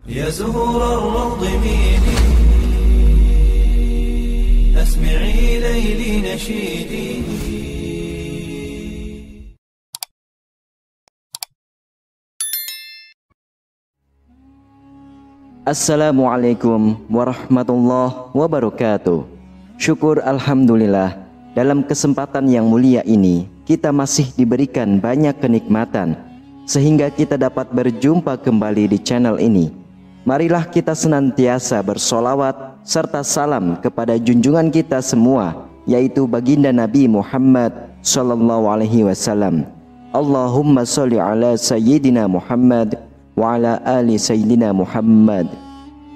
يا زهور الروض ميلي أسمعي ليلي نشيدي. Assalamualaikum warahmatullahi wabarakatuh. Syukur alhamdulillah, dalam kesempatan yang mulia ini kita masih diberikan banyak kenikmatan sehingga kita dapat berjumpa kembali di channel ini. Marilah kita senantiasa bersolawat serta salam kepada junjungan kita semua, yaitu baginda Nabi Muhammad sallallahu alaihi wasallam. Allahumma sholli ala sayyidina Muhammad wa ala ali sayyidina Muhammad.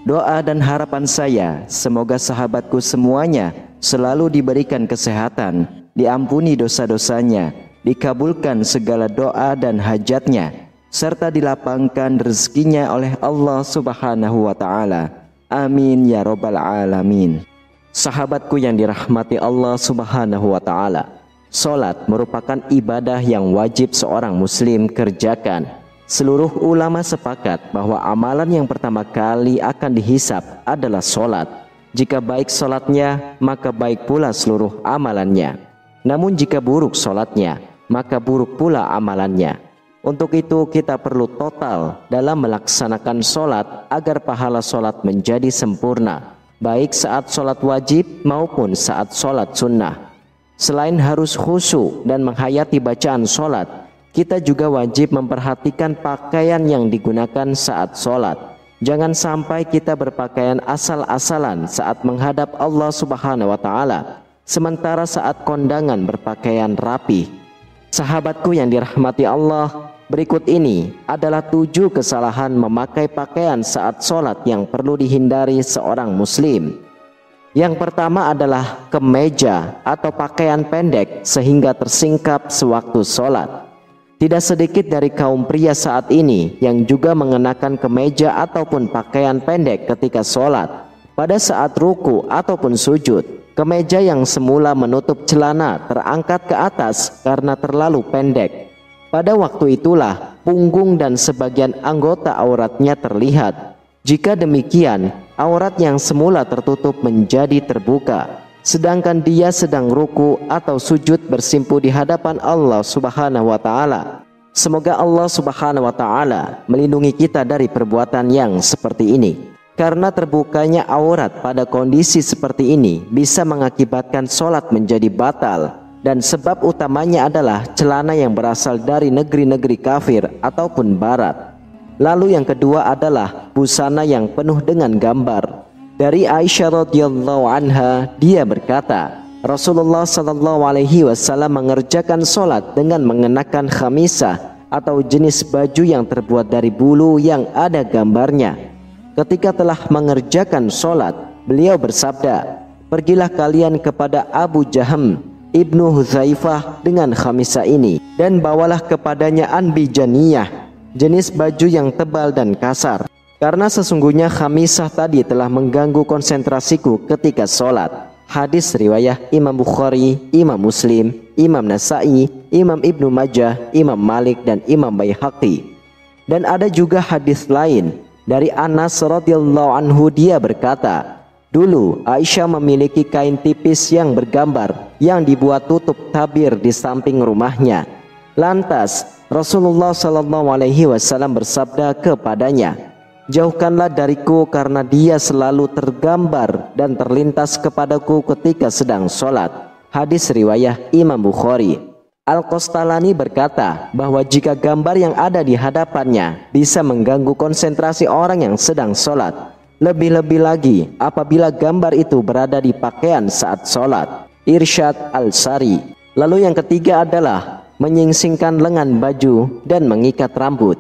Doa dan harapan saya, semoga sahabatku semuanya selalu diberikan kesehatan, diampuni dosa-dosanya, dikabulkan segala doa dan hajatnya, serta dilapangkan rezekinya oleh Allah Subhanahu wa ta'ala. Amin ya robbal alamin. Sahabatku yang dirahmati Allah Subhanahu wa ta'ala, salat merupakan ibadah yang wajib seorang muslim kerjakan. Seluruh ulama sepakat bahwa amalan yang pertama kali akan dihisab adalah salat. Jika baik salatnya, maka baik pula seluruh amalannya. Namun jika buruk salatnya, maka buruk pula amalannya. Untuk itu kita perlu total dalam melaksanakan salat agar pahala salat menjadi sempurna, baik saat salat wajib maupun saat salat sunnah. Selain harus khusyuk dan menghayati bacaan salat, kita juga wajib memperhatikan pakaian yang digunakan saat sholat. Jangan sampai kita berpakaian asal-asalan saat menghadap Allah Subhanahu wa ta'ala, sementara saat kondangan berpakaian rapi. Sahabatku yang dirahmati Allah, berikut ini adalah 7 kesalahan memakai pakaian saat sholat yang perlu dihindari seorang muslim. Yang pertama adalah kemeja atau pakaian pendek sehingga tersingkap sewaktu sholat. Tidak sedikit dari kaum pria saat ini yang juga mengenakan kemeja ataupun pakaian pendek ketika sholat. Pada saat ruku ataupun sujud, kemeja yang semula menutup celana terangkat ke atas karena terlalu pendek. Pada waktu itulah punggung dan sebagian anggota auratnya terlihat. Jika demikian, aurat yang semula tertutup menjadi terbuka, sedangkan dia sedang ruku atau sujud bersimpu di hadapan Allah Subhanahu wa ta'ala. Semoga Allah Subhanahu wa ta'ala melindungi kita dari perbuatan yang seperti ini. Karena terbukanya aurat pada kondisi seperti ini bisa mengakibatkan sholat menjadi batal, dan sebab utamanya adalah celana yang berasal dari negeri-negeri kafir ataupun barat. Lalu yang kedua adalah busana yang penuh dengan gambar. Dari Aisyah radhiyallahu anha, dia berkata, Rasulullah sallallahu alaihi wasallam mengerjakan solat dengan mengenakan khamisah atau jenis baju yang terbuat dari bulu yang ada gambarnya. Ketika telah mengerjakan solat, beliau bersabda, pergilah kalian kepada Abu Jaham ibnu Hudzaifah dengan khamisah ini, dan bawalah kepadanya anbijaniyah, jenis baju yang tebal dan kasar. Karena sesungguhnya khamisah tadi telah mengganggu konsentrasiku ketika sholat. Hadis riwayat Imam Bukhari, Imam Muslim, Imam Nasa'i, Imam Ibnu Majah, Imam Malik, dan Imam Baihaqi. Dan ada juga hadis lain dari Anas radhiyallahu anhu, dia berkata, dulu Aisyah memiliki kain tipis yang bergambar yang dibuat tutup tabir di samping rumahnya. Lantas Rasulullah sallallahu alaihi wasallam bersabda kepadanya, jauhkanlah dariku karena dia selalu tergambar dan terlintas kepadaku ketika sedang sholat. Hadis riwayat Imam Bukhari. Al-Qastalani berkata bahwa jika gambar yang ada di hadapannya bisa mengganggu konsentrasi orang yang sedang sholat, lebih-lebih lagi apabila gambar itu berada di pakaian saat sholat. Irsyad Al-Sari. Lalu yang ketiga adalah menyingsingkan lengan baju dan mengikat rambut.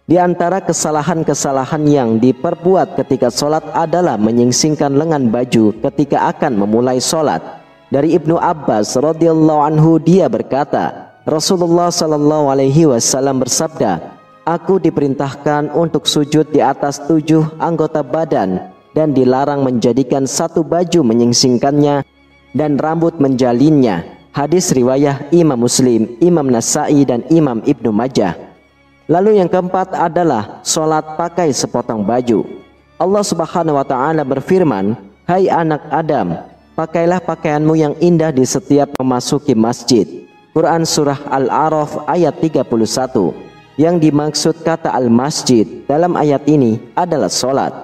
Di antara kesalahan-kesalahan yang diperbuat ketika sholat adalah menyingsingkan lengan baju ketika akan memulai sholat. Dari Ibnu Abbas radhiyallahu anhu, dia berkata, Rasulullah sallallahu alaihi wasallam bersabda, aku diperintahkan untuk sujud di atas 7 anggota badan dan dilarang menjadikan satu baju menyingsingkannya dan rambut menjalinnya. Hadis riwayat Imam Muslim, Imam Nasa'i, dan Imam Ibnu Majah. Lalu yang keempat adalah sholat pakai sepotong baju. Allah Subhanahu wa Ta'ala berfirman, "Hai anak Adam, pakailah pakaianmu yang indah di setiap memasuki masjid." Quran Surah Al-A'raf ayat 31. Yang dimaksud kata al-masjid dalam ayat ini adalah sholat.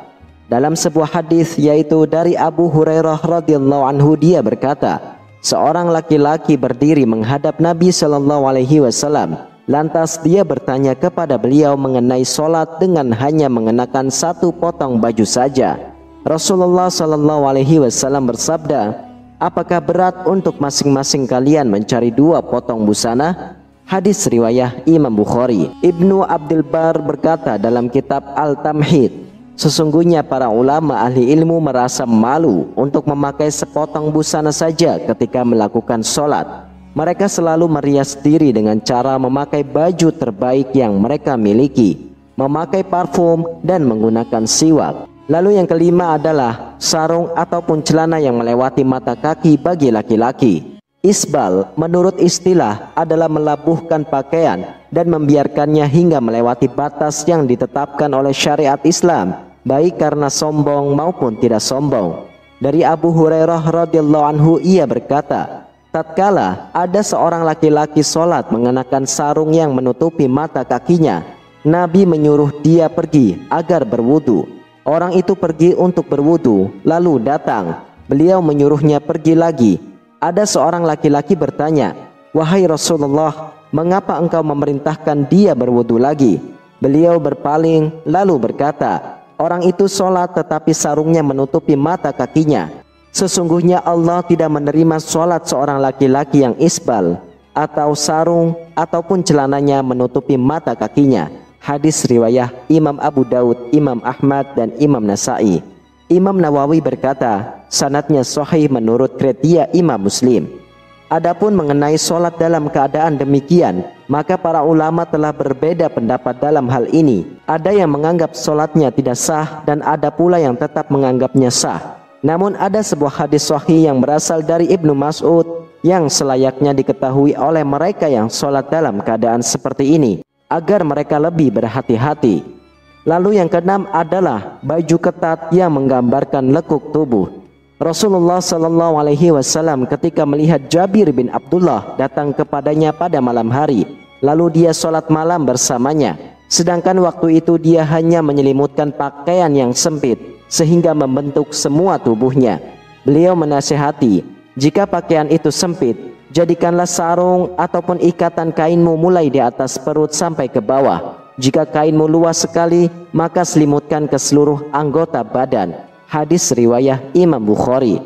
Dalam sebuah hadis yaitu dari Abu Hurairah radhiyallahu anhu, dia berkata, seorang laki-laki berdiri menghadap Nabi Shallallahu Alaihi Wasallam. Lantas dia bertanya kepada beliau mengenai sholat dengan hanya mengenakan satu potong baju saja. Rasulullah Shallallahu Alaihi Wasallam bersabda, apakah berat untuk masing-masing kalian mencari 2 potong busana? Hadis riwayah Imam Bukhari. Ibnu Abdul Bar berkata dalam kitab Al-Tamhid, sesungguhnya para ulama ahli ilmu merasa malu untuk memakai sepotong busana saja ketika melakukan sholat. Mereka selalu merias diri dengan cara memakai baju terbaik yang mereka miliki, memakai parfum, dan menggunakan siwak. Lalu yang kelima adalah sarung ataupun celana yang melewati mata kaki bagi laki-laki. Isbal menurut istilah adalah melabuhkan pakaian dan membiarkannya hingga melewati batas yang ditetapkan oleh syariat Islam, baik karena sombong maupun tidak sombong. Dari Abu Hurairah radhiyallahu anhu, ia berkata, tatkala ada seorang laki-laki sholat mengenakan sarung yang menutupi mata kakinya, Nabi menyuruh dia pergi agar berwudu. Orang itu pergi untuk berwudu, lalu datang. Beliau menyuruhnya pergi lagi. Ada seorang laki-laki bertanya, wahai Rasulullah, mengapa engkau memerintahkan dia berwudu lagi? Beliau berpaling lalu berkata, orang itu sholat tetapi sarungnya menutupi mata kakinya. Sesungguhnya Allah tidak menerima sholat seorang laki-laki yang isbal atau sarung ataupun celananya menutupi mata kakinya. Hadis riwayah Imam Abu Daud, Imam Ahmad, dan Imam Nasai. Imam Nawawi berkata, sanadnya sahih menurut kriteria Imam Muslim. Adapun mengenai sholat dalam keadaan demikian, maka para ulama telah berbeda pendapat dalam hal ini. Ada yang menganggap sholatnya tidak sah dan ada pula yang tetap menganggapnya sah. Namun ada sebuah hadis sahih yang berasal dari Ibnu Mas'ud yang selayaknya diketahui oleh mereka yang sholat dalam keadaan seperti ini, agar mereka lebih berhati-hati. Lalu yang keenam adalah baju ketat yang menggambarkan lekuk tubuh. Rasulullah Shallallahu Alaihi Wasallam ketika melihat Jabir bin Abdullah datang kepadanya pada malam hari, lalu dia sholat malam bersamanya. Sedangkan waktu itu dia hanya menyelimutkan pakaian yang sempit sehingga membentuk semua tubuhnya. Beliau menasihati, jika pakaian itu sempit, jadikanlah sarung ataupun ikatan kainmu mulai di atas perut sampai ke bawah. Jika kainmu luas sekali, maka selimutkan ke seluruh anggota badan. Hadis riwayah Imam Bukhari.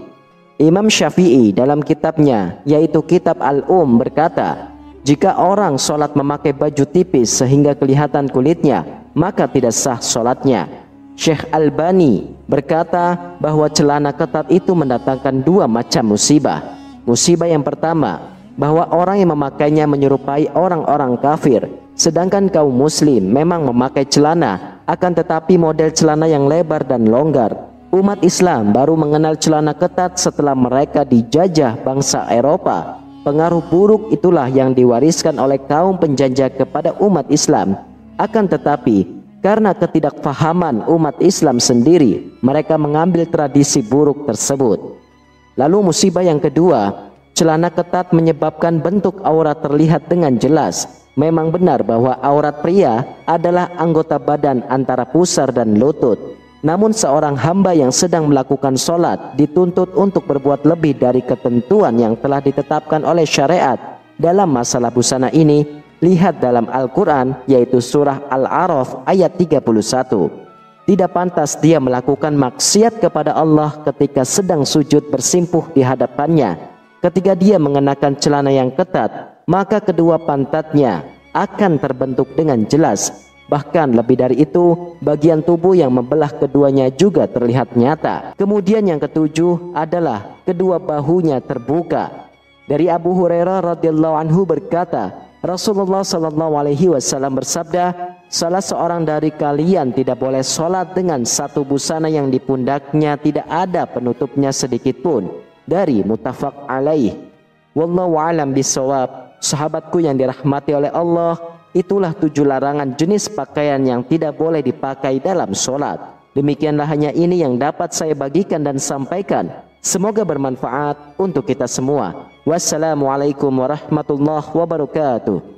Imam Syafi'i dalam kitabnya yaitu Kitab Al-Um berkata, jika orang sholat memakai baju tipis sehingga kelihatan kulitnya, maka tidak sah sholatnya. Syekh Albani berkata bahwa celana ketat itu mendatangkan 2 macam musibah. Musibah yang pertama, bahwa orang yang memakainya menyerupai orang-orang kafir, sedangkan kaum muslim memang memakai celana, akan tetapi model celana yang lebar dan longgar. Umat Islam baru mengenal celana ketat setelah mereka dijajah bangsa Eropa. Pengaruh buruk itulah yang diwariskan oleh kaum penjajah kepada umat Islam. Akan tetapi karena ketidakfahaman umat Islam sendiri, mereka mengambil tradisi buruk tersebut. Lalu musibah yang kedua, celana ketat menyebabkan bentuk aurat terlihat dengan jelas. Memang benar bahwa aurat pria adalah anggota badan antara pusar dan lutut. Namun seorang hamba yang sedang melakukan sholat dituntut untuk berbuat lebih dari ketentuan yang telah ditetapkan oleh syariat. Dalam masalah busana ini, lihat dalam Al-Quran yaitu surah Al-A'raf ayat 31. Tidak pantas dia melakukan maksiat kepada Allah ketika sedang sujud bersimpuh di hadapannya. Ketika dia mengenakan celana yang ketat, maka kedua pantatnya akan terbentuk dengan jelas. Bahkan lebih dari itu, bagian tubuh yang membelah keduanya juga terlihat nyata. Kemudian yang ketujuh adalah kedua bahunya terbuka. Dari Abu Hurairah radhiyallahu anhu berkata, Rasulullah Shallallahu Alaihi Wasallam bersabda, salah seorang dari kalian tidak boleh sholat dengan satu busana yang di pundaknya tidak ada penutupnya sedikit pun. Dari muttafaq alaih. Wallahu a'lam bishawab. Sahabatku yang dirahmati oleh Allah, Itulah 7 larangan jenis pakaian yang tidak boleh dipakai dalam sholat. Demikianlah hanya ini yang dapat saya bagikan dan sampaikan. Semoga bermanfaat untuk kita semua. Wassalamualaikum warahmatullahi wabarakatuh.